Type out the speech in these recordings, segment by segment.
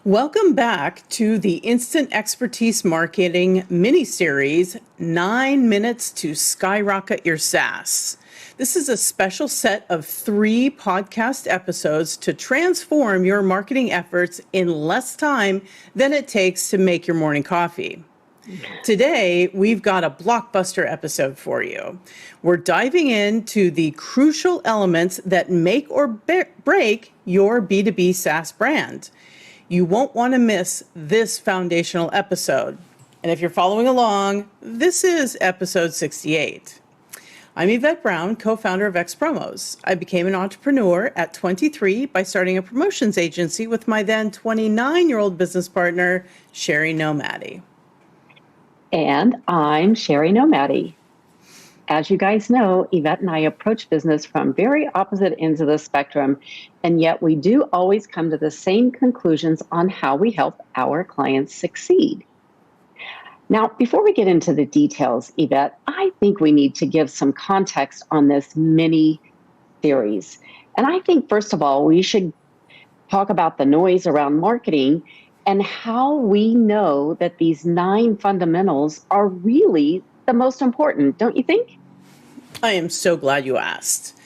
Welcome back to the Instant Expertise Marketing mini-series, 9 Minutes to Skyrocket Your SaaS. This is a special set of 3 podcast episodes to transform your marketing efforts in less time than it takes to make your morning coffee. Today, we've got a blockbuster episode for you. We're diving into the crucial elements that make or break your B2B SaaS brand. You won't want to miss this foundational episode. And if you're following along, this is episode 68. I'm Yvette Brown, co-founder of X Promos. I became an entrepreneur at 23 by starting a promotions agency with my then 29-year-old business partner, Shari Nomady. And I'm Shari Nomady. As you guys know, Yvette and I approach business from very opposite ends of the spectrum, and yet we do always come to the same conclusions on how we help our clients succeed. Now, before we get into the details, Yvette, I think we need to give some context on this mini series. And I think, first of all, we should talk about the noise around marketing and how we know that these 9 fundamentals are really the most important, don't you think? I am so glad you asked.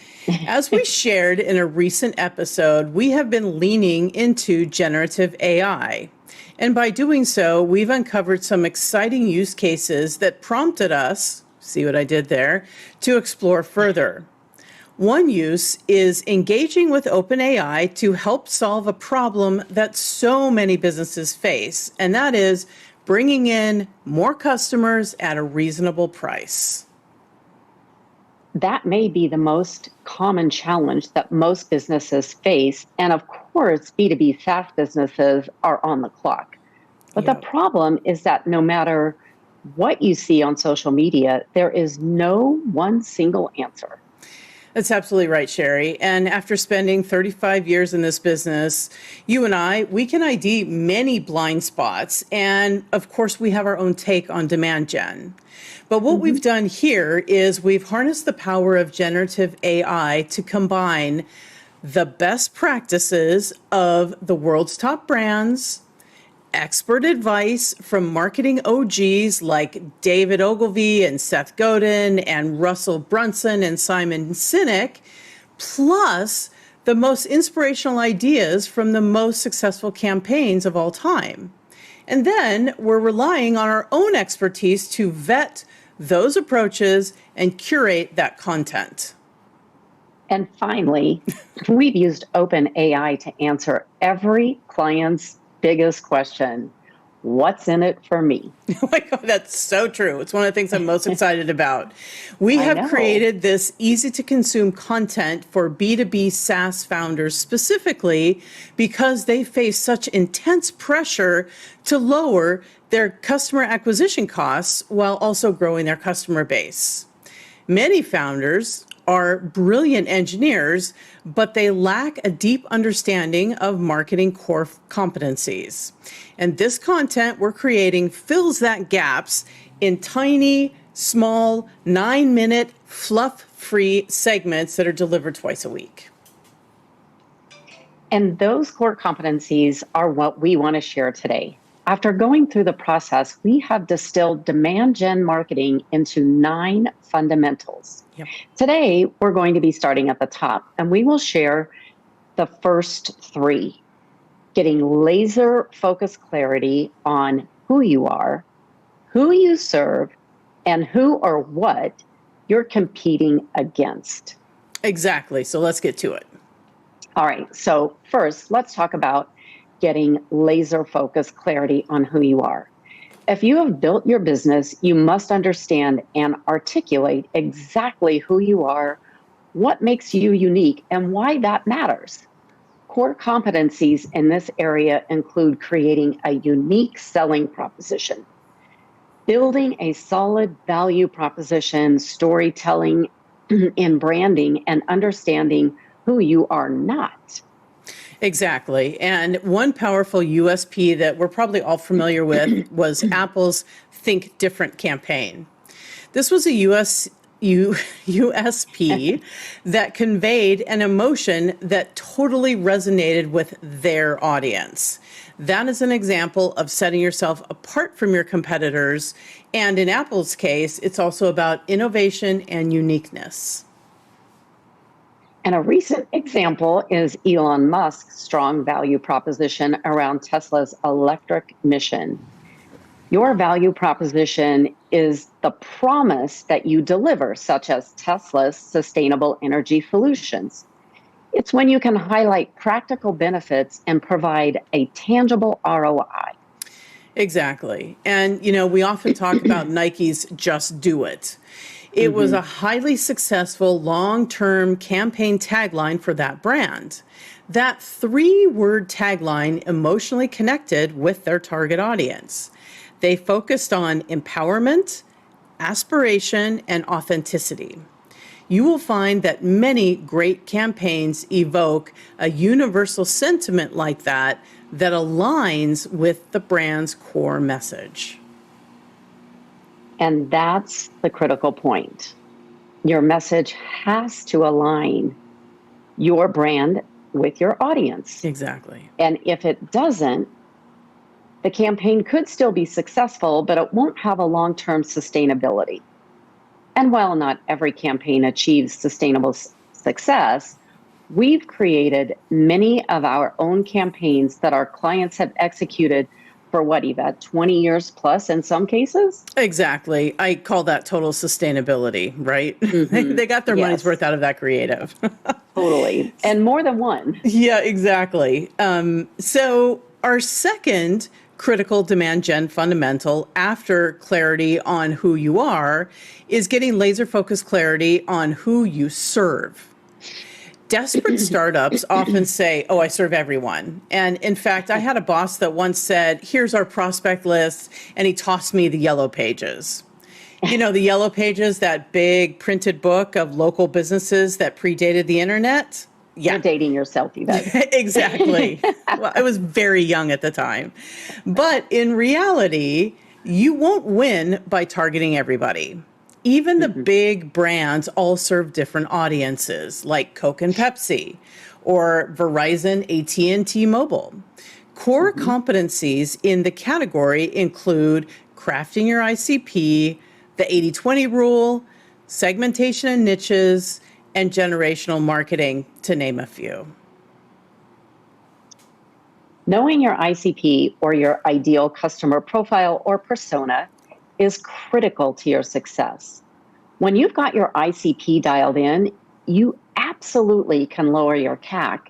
As we shared in a recent episode, we have been leaning into generative AI. And by doing so, we've uncovered some exciting use cases that prompted us, see what I did there, to explore further. One use is engaging with OpenAI to help solve a problem that so many businesses face, and that is bringing in more customers at a reasonable price. That may be the most common challenge that most businesses face. And of course, B2B SaaS businesses are on the clock. But the problem is that no matter what you see on social media, there is no one single answer. That's absolutely right, Shari. And after spending 35 years in this business, you and I, we can ID many blind spots. And of course, we have our own take on demand gen. But what we've done here is we've harnessed the power of generative AI to combine the best practices of the world's top brands, expert advice from marketing OGs like David Ogilvy and Seth Godin and Russell Brunson and Simon Sinek, plus the most inspirational ideas from the most successful campaigns of all time. And then we're relying on our own expertise to vet those approaches and curate that content. And finally, we've used OpenAI to answer every client's biggest question: what's in it for me? Oh my God, that's so true. It's one of the things I'm most excited about. We have created this easy to consume content for B2B SaaS founders specifically because they face such intense pressure to lower their customer acquisition costs while also growing their customer base. Many founders are brilliant engineers, but they lack a deep understanding of marketing core competencies. And this content we're creating fills that gaps in tiny, small, 9-minute, fluff-free segments that are delivered twice a week. And those core competencies are what we want to share today. After going through the process, we have distilled demand gen marketing into 9 fundamentals. Yep. Today, we're going to be starting at the top, and we will share the first 3. Getting laser focused clarity on who you are, who you serve, and who or what you're competing against. Exactly. So let's get to it. All right. So first, let's talk about getting laser focused clarity on who you are. If you have built your business, you must understand and articulate exactly who you are, what makes you unique, and why that matters. Core competencies in this area include creating a unique selling proposition, building a solid value proposition, storytelling and branding, and understanding who you are not. Exactly. And one powerful USP that we're probably all familiar with was Apple's Think Different campaign. This was a USP that conveyed an emotion that totally resonated with their audience. That is an example of setting yourself apart from your competitors. And in Apple's case, it's also about innovation and uniqueness. And a recent example is Elon Musk's strong value proposition around Tesla's electric mission. Your value proposition is the promise that you deliver, such as Tesla's sustainable energy solutions. It's when you can highlight practical benefits and provide a tangible ROI. Exactly. And, we often talk about Nike's Just Do It. It was a highly successful long-term campaign tagline for that brand. That 3-word tagline emotionally connected with their target audience. They focused on empowerment, aspiration, and authenticity. You will find that many great campaigns evoke a universal sentiment like that aligns with the brand's core message. And that's the critical point. Your message has to align your brand with your audience. Exactly. And if it doesn't, the campaign could still be successful, but it won't have a long-term sustainability. And while not every campaign achieves sustainable success, we've created many of our own campaigns that our clients have executed for what, Yvette, 20 years plus in some cases? Exactly. I call that total sustainability, right? They got their money's worth out of that creative. Totally. And more than one. Yeah, exactly. So our second critical demand gen fundamental after clarity on who you are is getting laser focused clarity on who you serve. Desperate startups often say, oh, I serve everyone. And in fact, I had a boss that once said, here's our prospect list, and he tossed me the yellow pages. The yellow pages, that big printed book of local businesses that predated the internet. Yeah. You're dating yourself, Yvette. Exactly. Well, I was very young at the time. But in reality, you won't win by targeting everybody. Even the big brands all serve different audiences, like Coke and Pepsi, or Verizon, AT&T Mobile. Core competencies in the category include crafting your ICP, the 80-20 rule, segmentation and niches, and generational marketing, to name a few. Knowing your ICP, or your ideal customer profile or persona, is critical to your success. When you've got your ICP dialed in, you absolutely can lower your CAC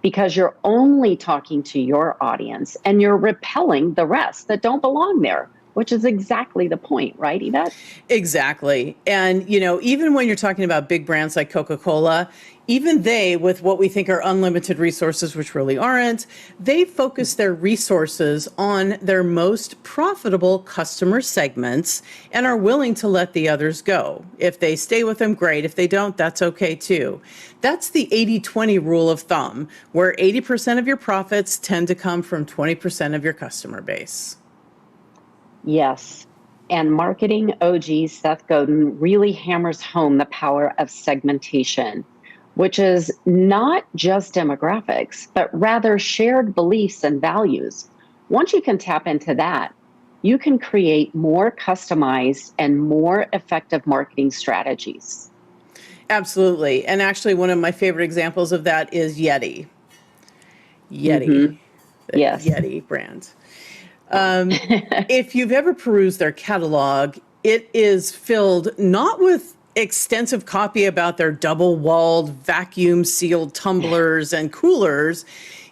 because you're only talking to your audience and you're repelling the rest that don't belong there, which is exactly the point, right, Yvette? Exactly. And, even when you're talking about big brands like Coca-Cola, even they, with what we think are unlimited resources, which really aren't, they focus their resources on their most profitable customer segments and are willing to let the others go. If they stay with them, great. If they don't, that's okay too. That's the 80-20 rule of thumb, where 80% of your profits tend to come from 20% of your customer base. Yes. And marketing OG Seth Godin really hammers home the power of segmentation, which is not just demographics, but rather shared beliefs and values. Once you can tap into that, you can create more customized and more effective marketing strategies. Absolutely. And actually, one of my favorite examples of that is Yeti. The Yes. Yeti brand. If you've ever perused their catalog, it is filled not with extensive copy about their double-walled, vacuum-sealed tumblers and coolers.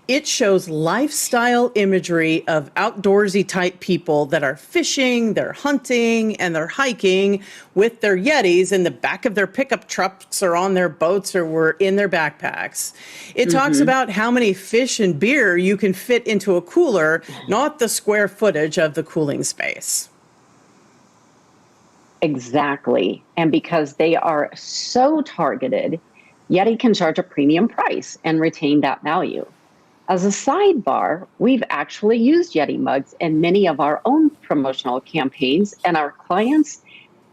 It shows lifestyle imagery of outdoorsy type people that are fishing, they're hunting, and they're hiking with their Yetis in the back of their pickup trucks or on their boats or were in their backpacks. It talks about how many fish and beer you can fit into a cooler, not the square footage of the cooling space. Exactly. And because they are so targeted, Yeti can charge a premium price and retain that value. As a sidebar, we've actually used Yeti mugs in many of our own promotional campaigns, and our clients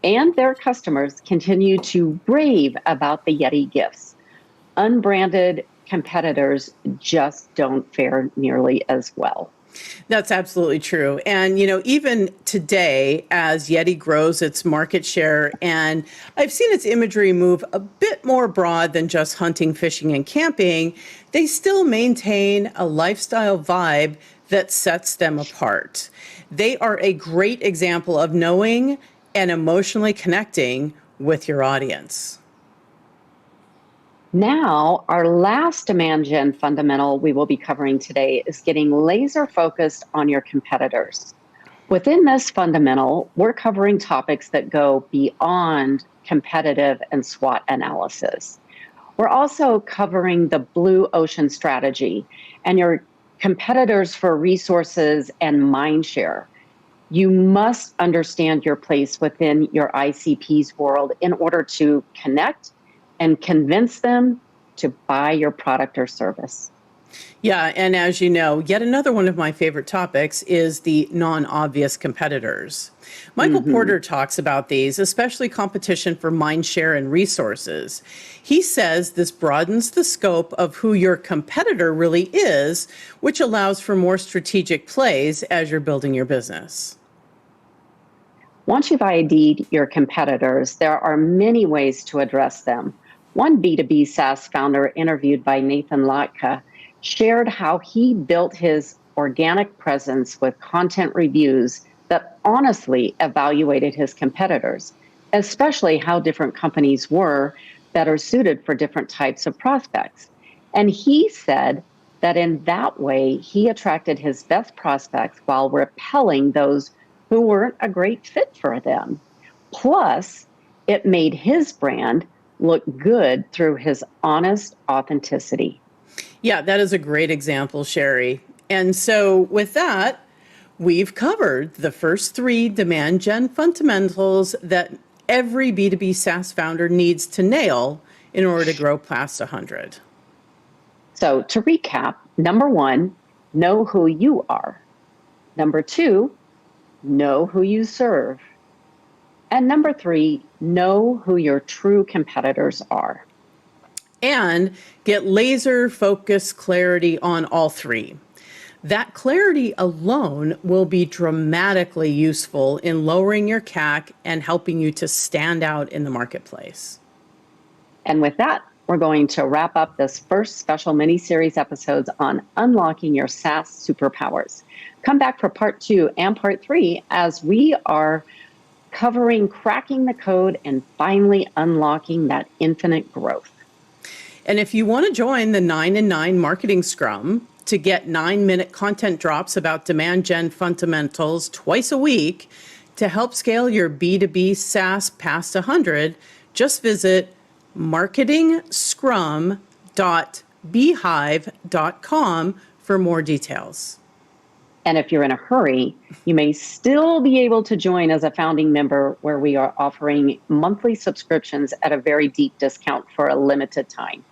and their customers continue to rave about the Yeti gifts. Unbranded competitors just don't fare nearly as well. That's absolutely true. And, even today, as Yeti grows its market share, and I've seen its imagery move a bit more broad than just hunting, fishing, and camping, they still maintain a lifestyle vibe that sets them apart. They are a great example of knowing and emotionally connecting with your audience. Now, our last demand gen fundamental we will be covering today is getting laser focused on your competitors. Within this fundamental, we're covering topics that go beyond competitive and SWOT analysis. We're also covering the blue ocean strategy and your competitors for resources and mind share. You must understand your place within your ICP's world in order to connect and convince them to buy your product or service. Yeah, and as you know, yet another one of my favorite topics is the non-obvious competitors. Michael Porter talks about these, especially competition for mind share and resources. He says this broadens the scope of who your competitor really is, which allows for more strategic plays as you're building your business. Once you've ID'd your competitors, there are many ways to address them. One B2B SaaS founder interviewed by Nathan Latka shared how he built his organic presence with content reviews that honestly evaluated his competitors, especially how different companies were better suited for different types of prospects. And he said that in that way, he attracted his best prospects while repelling those who weren't a great fit for them. Plus, it made his brand look good through his honest authenticity. Yeah, that is a great example, Shari. And so with that, we've covered the first three demand gen fundamentals that every B2B SaaS founder needs to nail in order to grow past 100. So to recap, number one, know who you are. Number two, know who you serve. And number three, know who your true competitors are. And get laser focused clarity on all three. That clarity alone will be dramatically useful in lowering your CAC and helping you to stand out in the marketplace. And with that, we're going to wrap up this first special mini-series episodes on unlocking your SaaS superpowers. Come back for part 2 and part 3 as we are covering cracking the code and finally unlocking that infinite growth. And if you want to join the 9 and 9 marketing scrum to get 9-minute content drops about demand gen fundamentals twice a week to help scale your B2B SaaS past 100, just visit marketingscrum.beehive.com for more details. And if you're in a hurry, you may still be able to join as a founding member where we are offering monthly subscriptions at a very deep discount for a limited time.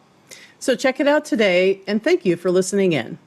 So check it out today, and thank you for listening in.